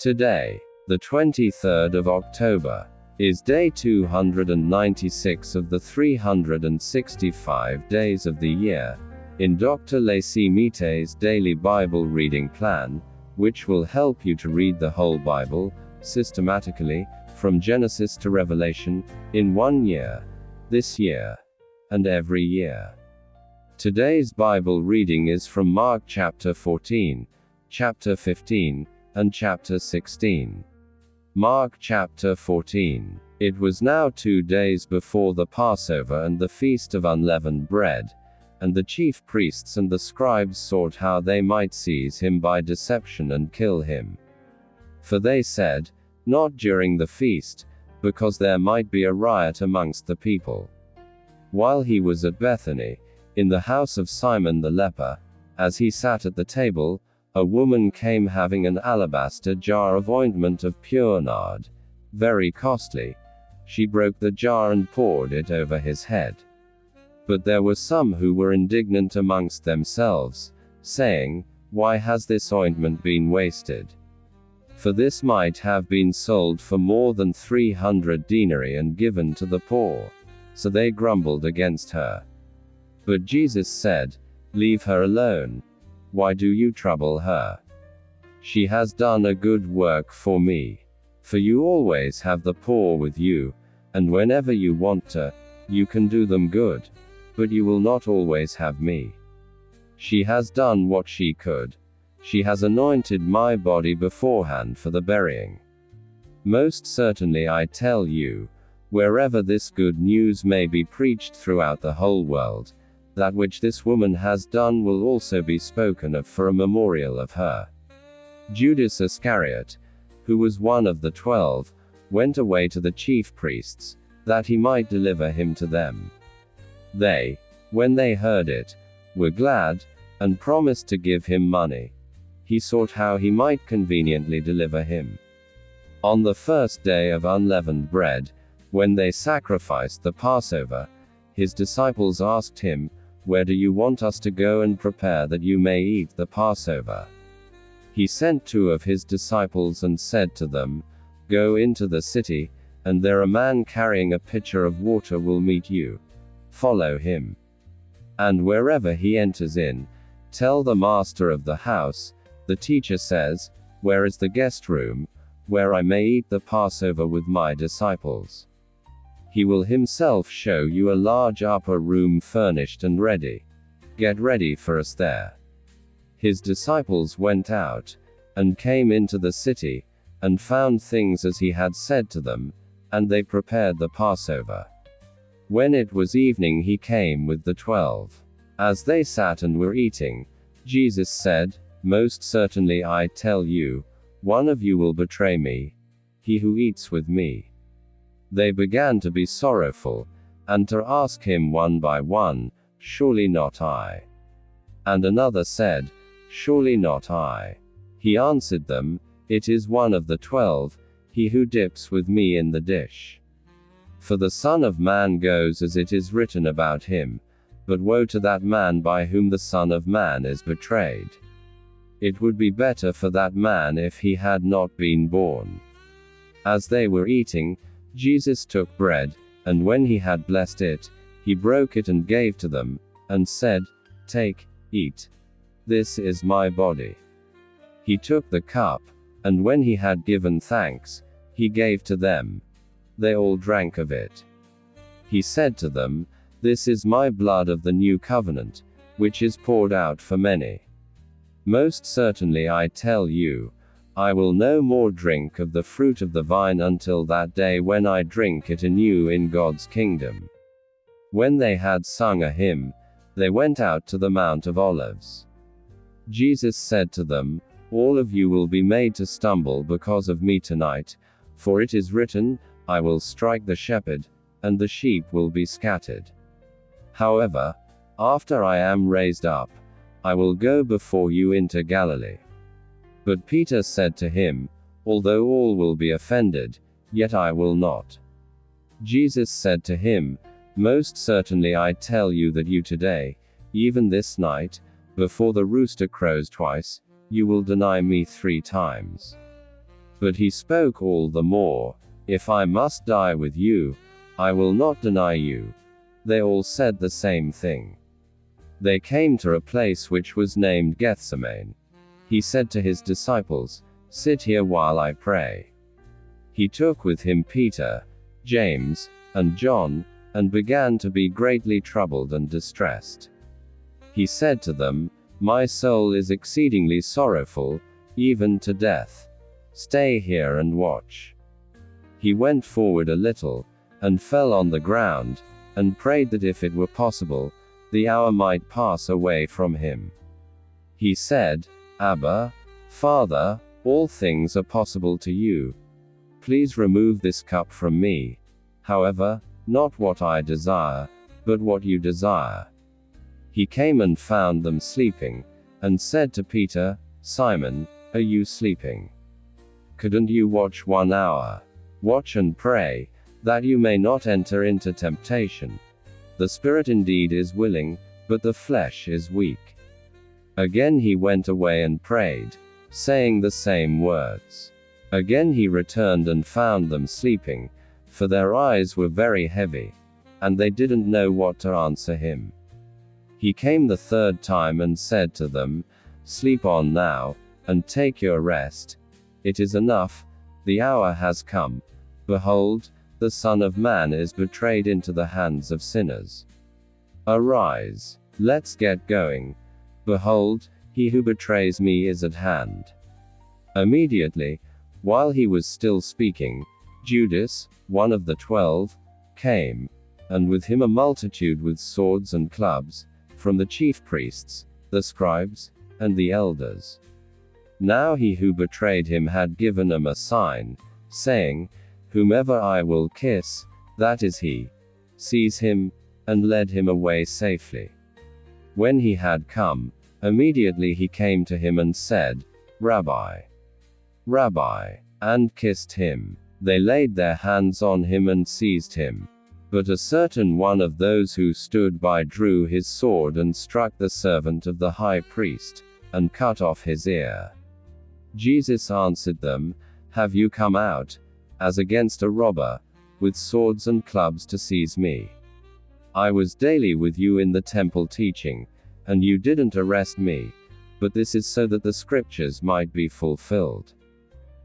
Today, the 23rd of October, is day 296 of the 365 days of the year, in Dr. Leesi Mitee's daily Bible reading plan, which will help you to read the whole Bible, systematically, from Genesis to Revelation, in 1 year, this year, and every year. Today's Bible reading is from Mark chapter 14, chapter 15, and chapter 16. Mark chapter 14. It was now 2 days before the Passover and the feast of unleavened bread, and the chief priests and the scribes sought how they might seize him by deception and kill him. For they said, not during the feast, because there might be a riot amongst the people. While he was at Bethany, in the house of Simon the leper, as he sat at the table, a woman came having an alabaster jar of ointment of pure nard, very costly. She broke the jar and poured it over his head. But there were some who were indignant amongst themselves, saying, why has this ointment been wasted? For this might have been sold for more than 300 denarii and given to the poor. So they grumbled against her. But Jesus said, leave her alone. Why do you trouble her? She has done a good work for me. For you always have the poor with you, and whenever you want to, you can do them good. But you will not always have me. She has done what she could. She has anointed my body beforehand for the burying. Most certainly I tell you, wherever this good news may be preached throughout the whole world, that which this woman has done will also be spoken of for a memorial of her. Judas Iscariot, who was one of the 12, went away to the chief priests, that he might deliver him to them. They, when they heard it, were glad, and promised to give him money. He sought how he might conveniently deliver him. On the first day of unleavened bread, when they sacrificed the Passover, his disciples asked him, where do you want us to go and prepare that you may eat the Passover? He sent 2 of his disciples and said to them, go into the city, and there a man carrying a pitcher of water will meet you. Follow him. And wherever he enters in, tell the master of the house, the teacher says, where is the guest room, where I may eat the Passover with my disciples? He will himself show you a large upper room furnished and ready. Get ready for us there. His disciples went out, and came into the city, and found things as he had said to them, and they prepared the Passover. When it was evening he came with the 12. As they sat and were eating, Jesus said, most certainly I tell you, one of you will betray me, he who eats with me. They began to be sorrowful, and to ask him one by one, surely not I. And another said, surely not I. He answered them, it is one of the 12, he who dips with me in the dish. For the Son of Man goes as it is written about him, but woe to that man by whom the Son of Man is betrayed. It would be better for that man if he had not been born. As they were eating, Jesus took bread, and when he had blessed it, he broke it and gave to them, and said, take, eat. This is my body. He took the cup, and when he had given thanks, he gave to them. They all drank of it. He said to them, this is my blood of the new covenant, which is poured out for many. Most certainly I tell you, I will no more drink of the fruit of the vine until that day when I drink it anew in God's kingdom. When they had sung a hymn, they went out to the Mount of Olives. Jesus said to them, all of you will be made to stumble because of me tonight, for it is written, I will strike the shepherd, and the sheep will be scattered. However, after I am raised up, I will go before you into Galilee. But Peter said to him, although all will be offended, yet I will not. Jesus said to him, most certainly I tell you that you today, even this night, before the rooster crows twice, you will deny me 3 times. But he spoke all the more, "If I must die with you, I will not deny you." They all said the same thing. They came to a place which was named Gethsemane. He said to his disciples, "Sit here while I pray." He took with him Peter, James, and John, and began to be greatly troubled and distressed. He said to them, "My soul is exceedingly sorrowful, even to death. Stay here and watch." He went forward a little, and fell on the ground, and prayed that if it were possible, the hour might pass away from him. He said, "Abba, Father, all things are possible to you. Please remove this cup from me. However, not what I desire, but what you desire." He came and found them sleeping, and said to Peter, "Simon, are you sleeping? Couldn't you watch 1 hour? Watch and pray, that you may not enter into temptation. The spirit indeed is willing, but the flesh is weak." Again he went away and prayed, saying the same words. Again he returned and found them sleeping, for their eyes were very heavy, and they didn't know what to answer him. He came the third time and said to them, "Sleep on now, and take your rest. It is enough, the hour has come. Behold, the Son of Man is betrayed into the hands of sinners. Arise, let's get going. Behold, he who betrays me is at hand." Immediately, while he was still speaking, Judas, one of the 12, came, and with him a multitude with swords and clubs, from the chief priests, the scribes, and the elders. Now he who betrayed him had given them a sign, saying, "Whomever I will kiss, that is he. Seize him," and led him away safely. When he had come, immediately he came to him and said, "Rabbi, Rabbi," and kissed him. They laid their hands on him and seized him. But a certain one of those who stood by drew his sword and struck the servant of the high priest, and cut off his ear. Jesus answered them, "Have you come out, as against a robber, with swords and clubs to seize me? I was daily with you in the temple teaching, and you didn't arrest me, but this is so that the scriptures might be fulfilled."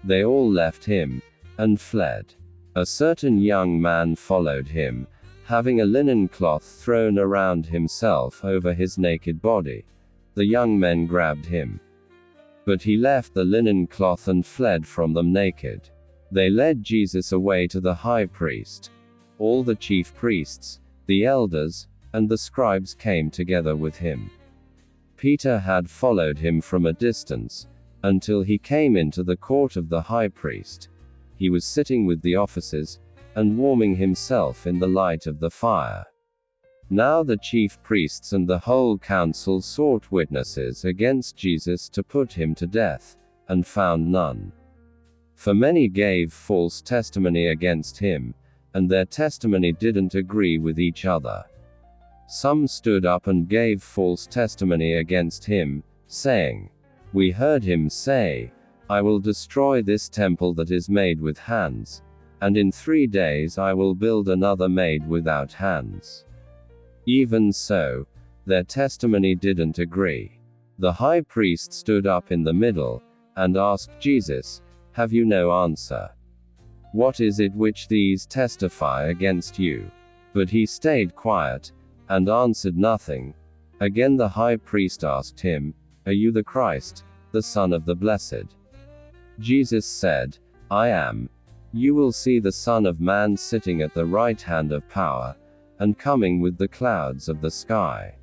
They all left him, and fled. A certain young man followed him, having a linen cloth thrown around himself over his naked body. The young men grabbed him. But he left the linen cloth and fled from them naked. They led Jesus away to the high priest. All the chief priests, the elders, and the scribes came together with him. Peter had followed him from a distance, until he came into the court of the high priest. He was sitting with the officers, and warming himself in the light of the fire. Now the chief priests and the whole council sought witnesses against Jesus to put him to death, and found none. For many gave false testimony against him, and their testimony didn't agree with each other. Some stood up and gave false testimony against him, saying, "We heard him say, 'I will destroy this temple that is made with hands, and in 3 days I will build another made without hands.'" Even so, their testimony didn't agree. The high priest stood up in the middle, and asked Jesus, "Have you no answer? What is it which these testify against you?" But he stayed quiet, and answered nothing. Again the high priest asked him, "Are you the Christ, the Son of the Blessed?" Jesus said, "I am. You will see the Son of Man sitting at the right hand of power, and coming with the clouds of the sky."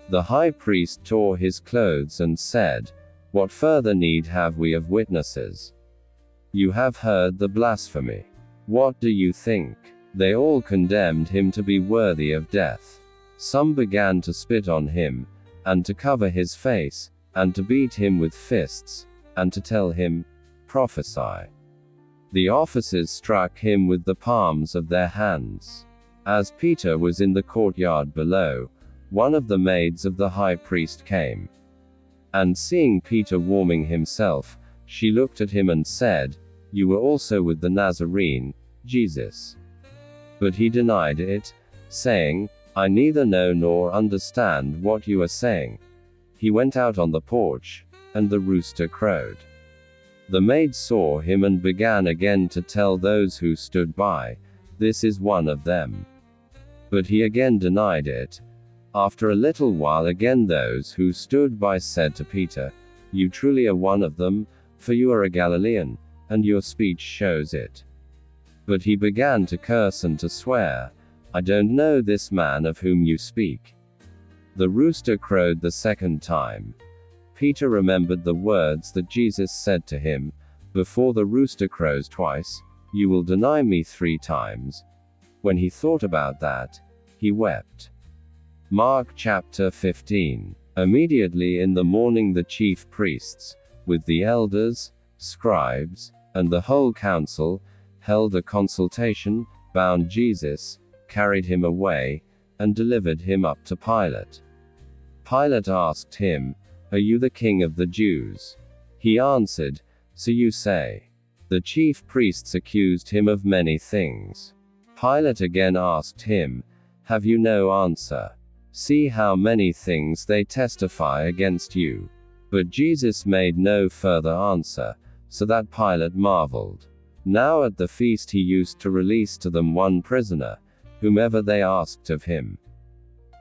The high priest tore his clothes and said, "What further need have we of witnesses? You have heard the blasphemy. What do you think?" They all condemned him to be worthy of death. Some began to spit on him, and to cover his face, and to beat him with fists, and to tell him, "Prophesy." The officers struck him with the palms of their hands. As Peter was in the courtyard below, one of the maids of the high priest came. And seeing Peter warming himself, she looked at him and said, You were also with the Nazarene, Jesus. But he denied it, saying, I neither know nor understand what you are saying. He went out on the porch, and the rooster crowed. The maids saw him and began again to tell those who stood by, This is one of them. But he again denied it. After a little while again those who stood by said to Peter, You truly are one of them, for you are a Galilean, and your speech shows it. But he began to curse and to swear, I don't know this man of whom you speak. The rooster crowed the second time. Peter remembered the words that Jesus said to him, Before the rooster crows twice, you will deny me 3 times. When he thought about that, he wept. Mark chapter 15. Immediately in the morning the chief priests, with the elders, scribes, and the whole council, held a consultation, bound Jesus, carried him away, and delivered him up to Pilate. Pilate asked him, Are you the king of the Jews? He answered, So you say. The chief priests accused him of many things. Pilate again asked him, Have you no answer? See how many things they testify against you. But Jesus made no further answer, so that Pilate marveled. Now at the feast he used to release to them one prisoner, whomever they asked of him.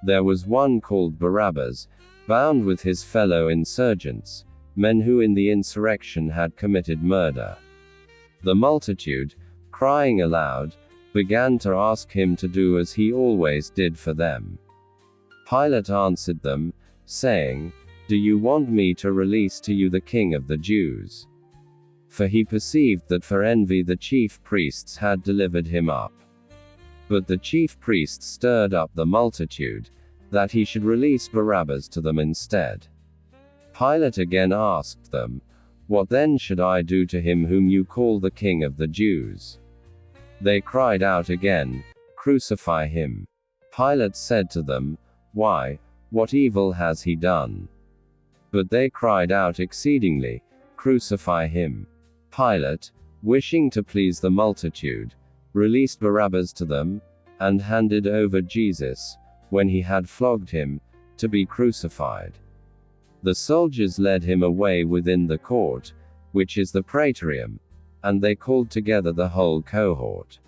There was one called Barabbas, bound with his fellow insurgents, men who in the insurrection had committed murder. The multitude, crying aloud, began to ask him to do as he always did for them. Pilate answered them, saying, Do you want me to release to you the king of the Jews? For he perceived that for envy the chief priests had delivered him up. But the chief priests stirred up the multitude, that he should release Barabbas to them instead. Pilate again asked them, What then should I do to him whom you call the king of the Jews? They cried out again, Crucify him. Pilate said to them, Why, what evil has he done? But they cried out exceedingly, Crucify him. Pilate, wishing to please the multitude, released Barabbas to them, and handed over Jesus, when he had flogged him, to be crucified. The soldiers led him away within the court, which is the praetorium, and they called together the whole cohort.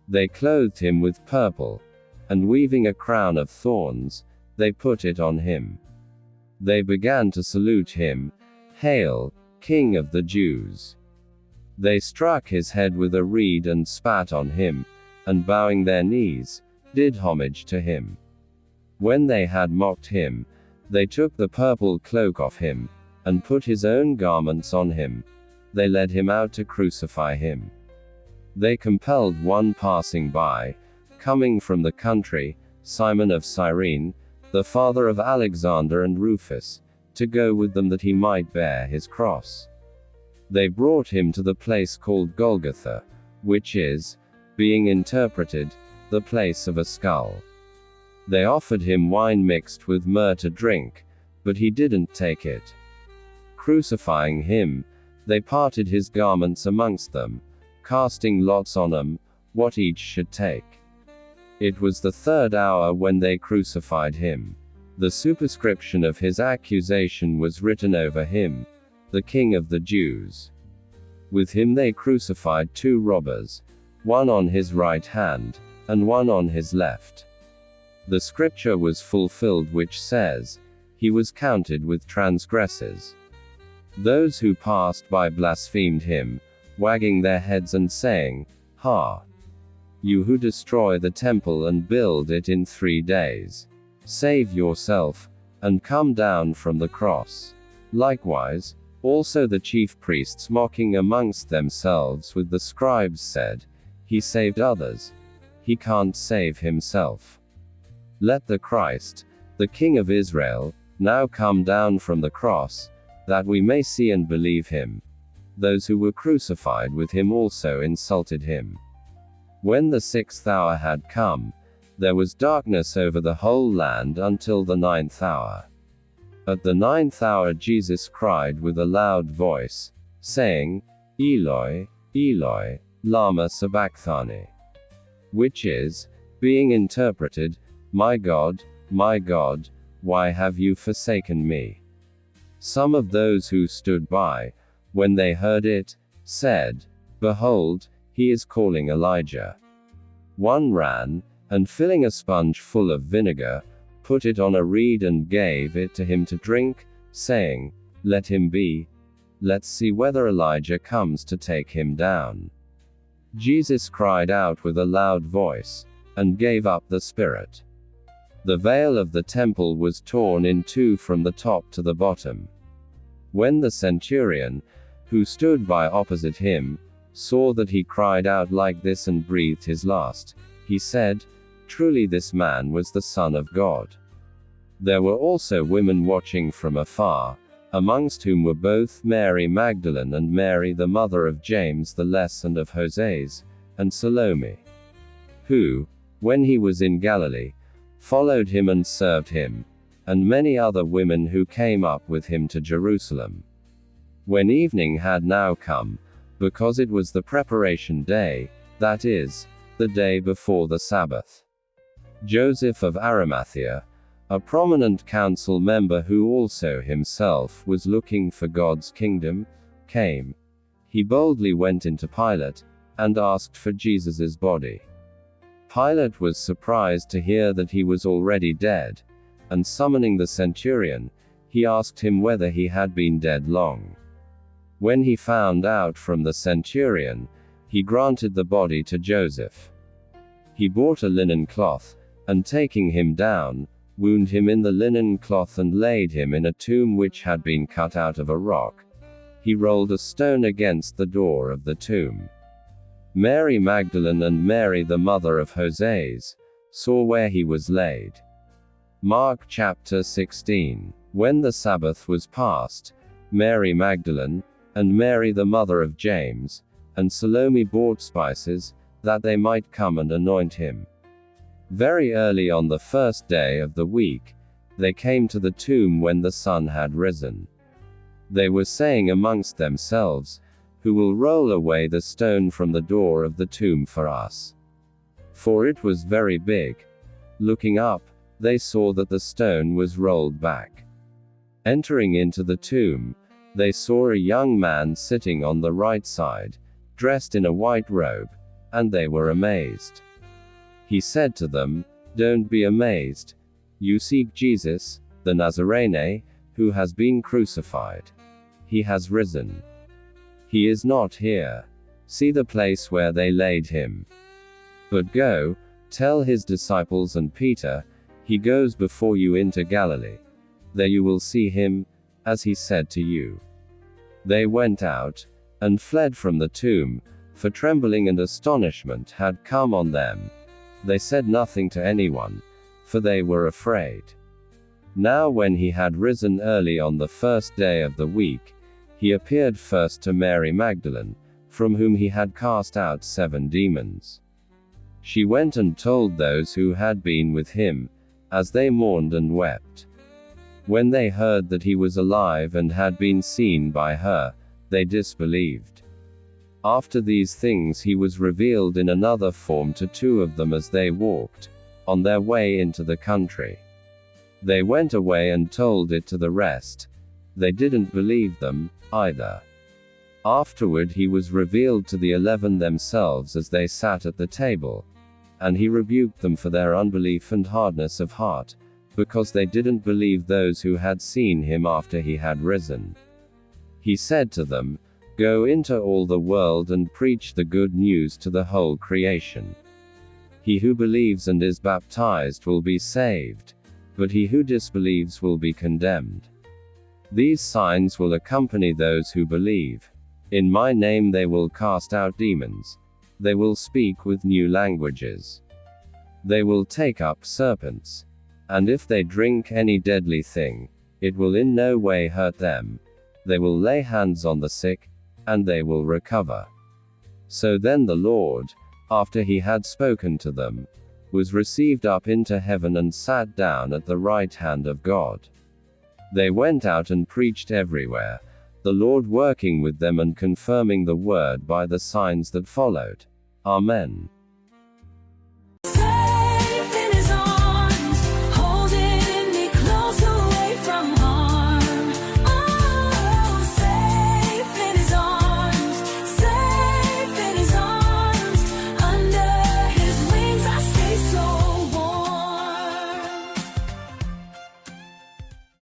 They clothed him with purple, and weaving a crown of thorns, they put it on him. They began to salute him, Hail, King of the Jews! They struck his head with a reed and spat on him, and bowing their knees, did homage to him. When they had mocked him, they took the purple cloak off him, and put his own garments on him. They led him out to crucify him. They compelled one passing by, coming from the country, Simon of Cyrene, the father of Alexander and Rufus, to go with them that he might bear his cross. They brought him to the place called Golgotha, which is, being interpreted, the place of a skull. They offered him wine mixed with myrrh to drink, but he didn't take it. Crucifying him, they parted his garments amongst them, casting lots on them, what each should take. It was the 3rd hour when they crucified him. The superscription of his accusation was written over him, the King of the Jews. With him they crucified 2 robbers, one on his right hand, and one on his left. The scripture was fulfilled which says, He was counted with transgressors. Those who passed by blasphemed him, wagging their heads and saying, Ha! You who destroy the temple and build it in 3 days. Save yourself, and come down from the cross. Likewise, also the chief priests mocking amongst themselves with the scribes said, He saved others. He can't save himself. Let the Christ, the King of Israel, now come down from the cross, that we may see and believe him. Those who were crucified with him also insulted him. When the 6th hour had come, there was darkness over the whole land until the 9th hour. At the 9th hour Jesus cried with a loud voice, saying, Eloi, Eloi, lama sabachthani, which is, being interpreted, my God, why have you forsaken me? Some of those who stood by, when they heard it, said, Behold, he is calling Elijah. One ran, and filling a sponge full of vinegar, put it on a reed and gave it to him to drink, saying, Let him be. Let's see whether Elijah comes to take him down. Jesus cried out with a loud voice, and gave up the spirit. The veil of the temple was torn in two from the top to the bottom. When the centurion, who stood by opposite him, saw that he cried out like this and breathed his last, he said, Truly this man was the Son of God. There were also women watching from afar, amongst whom were both Mary Magdalene and Mary the mother of James the Less and of Joses, and Salome, who, when he was in Galilee, followed him and served him, and many other women who came up with him to Jerusalem. When evening had now come, because it was the preparation day, that is, the day before the Sabbath, Joseph of Arimathea, a prominent council member who also himself was looking for God's kingdom, came. He boldly went into Pilate, and asked for Jesus' body. Pilate was surprised to hear that he was already dead, and summoning the centurion, he asked him whether he had been dead long. When he found out from the centurion, he granted the body to Joseph. He bought a linen cloth, and taking him down, wound him in the linen cloth and laid him in a tomb which had been cut out of a rock. He rolled a stone against the door of the tomb. Mary Magdalene and Mary the mother of Joses, saw where he was laid. Mark chapter 16. When the Sabbath was past, Mary Magdalene, and Mary the mother of James, and Salome bought spices, that they might come and anoint him. Very early on the first day of the week, they came to the tomb when the sun had risen. They were saying amongst themselves, Who will roll away the stone from the door of the tomb for us? For it was very big. Looking up, they saw that the stone was rolled back. Entering into the tomb, they saw a young man sitting on the right side, dressed in a white robe, and they were amazed. He said to them, Don't be amazed. You seek Jesus, the Nazarene, who has been crucified. He has risen. He is not here. See the place where they laid him. But go, tell his disciples and Peter, he goes before you into Galilee. There you will see him, as he said to you. They went out, and fled from the tomb, for trembling and astonishment had come on them. They said nothing to anyone, for they were afraid. Now when he had risen early on the first day of the week, he appeared first to Mary Magdalene, from whom he had cast out 7 demons. She went and told those who had been with him, as they mourned and wept. When they heard that he was alive and had been seen by her, they disbelieved. After these things he was revealed in another form to 2 of them as they walked, on their way into the country. They went away and told it to the rest. They didn't believe them, either. Afterward he was revealed to the 11 themselves as they sat at the table. And he rebuked them for their unbelief and hardness of heart, because they didn't believe those who had seen him after he had risen. He said to them, Go into all the world and preach the good news to the whole creation. He who believes and is baptized will be saved, but he who disbelieves will be condemned. These signs will accompany those who believe. In my name they will cast out demons. They will speak with new languages. They will take up serpents. And if they drink any deadly thing, it will in no way hurt them. They will lay hands on the sick, and they will recover. So then the Lord, after he had spoken to them, was received up into heaven and sat down at the right hand of God. They went out and preached everywhere, the Lord working with them and confirming the word by the signs that followed. Amen.